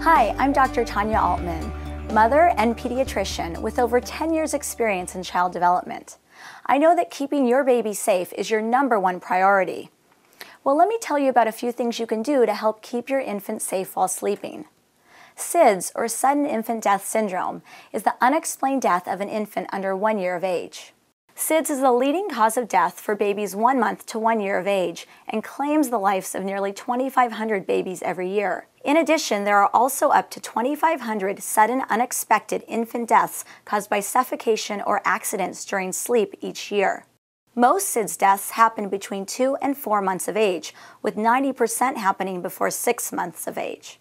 Hi, I'm Dr. Tanya Altmann, mother and pediatrician with over 10 years experience in child development. I know that keeping your baby safe is your #1 priority. Well, let me tell you about a few things you can do to help keep your infant safe while sleeping. SIDS, or Sudden Infant Death Syndrome, is the unexplained death of an infant under 1 year of age. SIDS is the leading cause of death for babies 1 month to 1 year of age and claims the lives of nearly 2,500 babies every year. In addition, there are also up to 2,500 sudden unexpected infant deaths caused by suffocation or accidents during sleep each year. Most SIDS deaths happen between 2 and 4 months of age, with 90% happening before 6 months of age.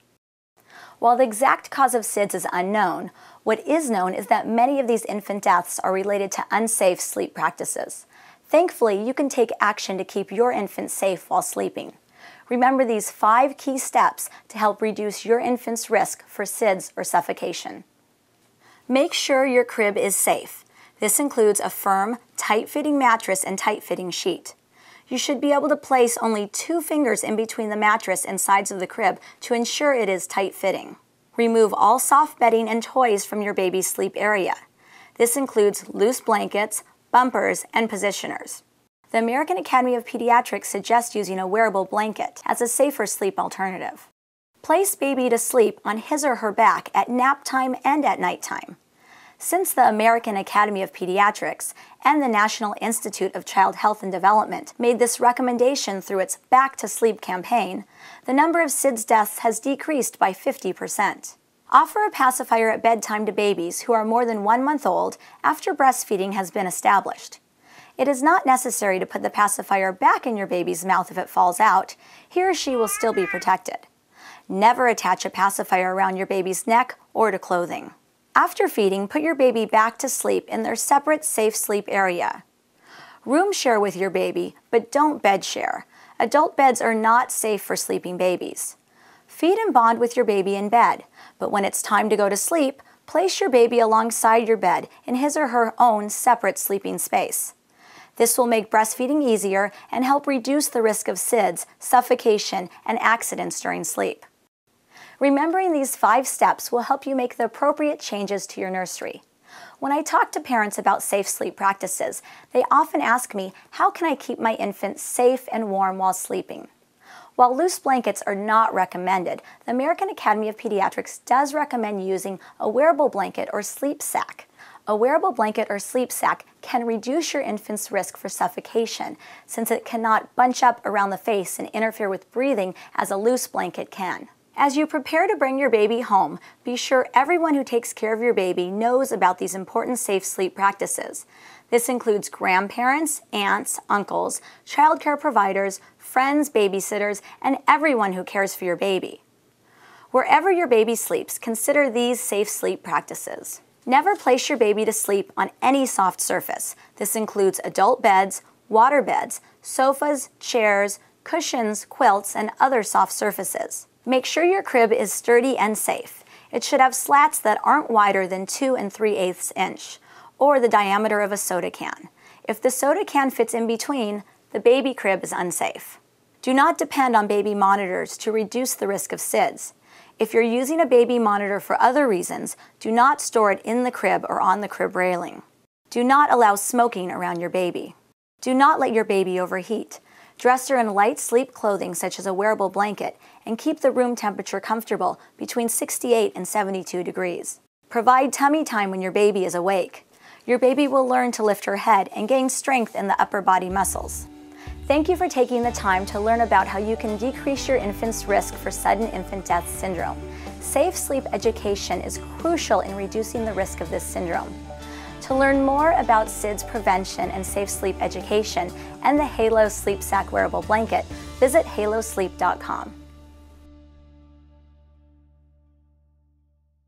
While the exact cause of SIDS is unknown, what is known is that many of these infant deaths are related to unsafe sleep practices. Thankfully, you can take action to keep your infant safe while sleeping. Remember these 5 key steps to help reduce your infant's risk for SIDS or suffocation. Make sure your crib is safe. This includes a firm, tight-fitting mattress and tight-fitting sheet. You should be able to place only 2 fingers in between the mattress and sides of the crib to ensure it is tight-fitting. Remove all soft bedding and toys from your baby's sleep area. This includes loose blankets, bumpers, and positioners. The American Academy of Pediatrics suggests using a wearable blanket as a safer sleep alternative. Place baby to sleep on his or her back at nap time and at nighttime. Since the American Academy of Pediatrics and the National Institute of Child Health and Development made this recommendation through its Back to Sleep campaign, the number of SIDS deaths has decreased by 50%. Offer a pacifier at bedtime to babies who are more than 1 month old after breastfeeding has been established. It is not necessary to put the pacifier back in your baby's mouth if it falls out. He or she will still be protected. Never attach a pacifier around your baby's neck or to clothing. After feeding, put your baby back to sleep in their separate safe sleep area. Room share with your baby, but don't bed share. Adult beds are not safe for sleeping babies. Feed and bond with your baby in bed, but when it's time to go to sleep, place your baby alongside your bed in his or her own separate sleeping space. This will make breastfeeding easier and help reduce the risk of SIDS, suffocation, and accidents during sleep. Remembering these 5 steps will help you make the appropriate changes to your nursery. When I talk to parents about safe sleep practices, they often ask me, how can I keep my infant safe and warm while sleeping? While loose blankets are not recommended, the American Academy of Pediatrics does recommend using a wearable blanket or sleep sack. A wearable blanket or sleep sack can reduce your infant's risk for suffocation, since it cannot bunch up around the face and interfere with breathing as a loose blanket can. As you prepare to bring your baby home, be sure everyone who takes care of your baby knows about these important safe sleep practices. This includes grandparents, aunts, uncles, childcare providers, friends, babysitters, and everyone who cares for your baby. Wherever your baby sleeps, consider these safe sleep practices. Never place your baby to sleep on any soft surface. This includes adult beds, water beds, sofas, chairs, cushions, quilts, and other soft surfaces. Make sure your crib is sturdy and safe. It should have slats that aren't wider than 2 3/8 inch, or the diameter of a soda can. If the soda can fits in between, the baby crib is unsafe. Do not depend on baby monitors to reduce the risk of SIDS. If you're using a baby monitor for other reasons, do not store it in the crib or on the crib railing. Do not allow smoking around your baby. Do not let your baby overheat. Dress her in light sleep clothing such as a wearable blanket and keep the room temperature comfortable between 68 and 72 degrees. Provide tummy time when your baby is awake. Your baby will learn to lift her head and gain strength in the upper body muscles. Thank you for taking the time to learn about how you can decrease your infant's risk for sudden infant death syndrome. Safe sleep education is crucial in reducing the risk of this syndrome. To learn more about SIDS prevention and safe sleep education and the Halo Sleep Sack wearable blanket, visit halosleep.com.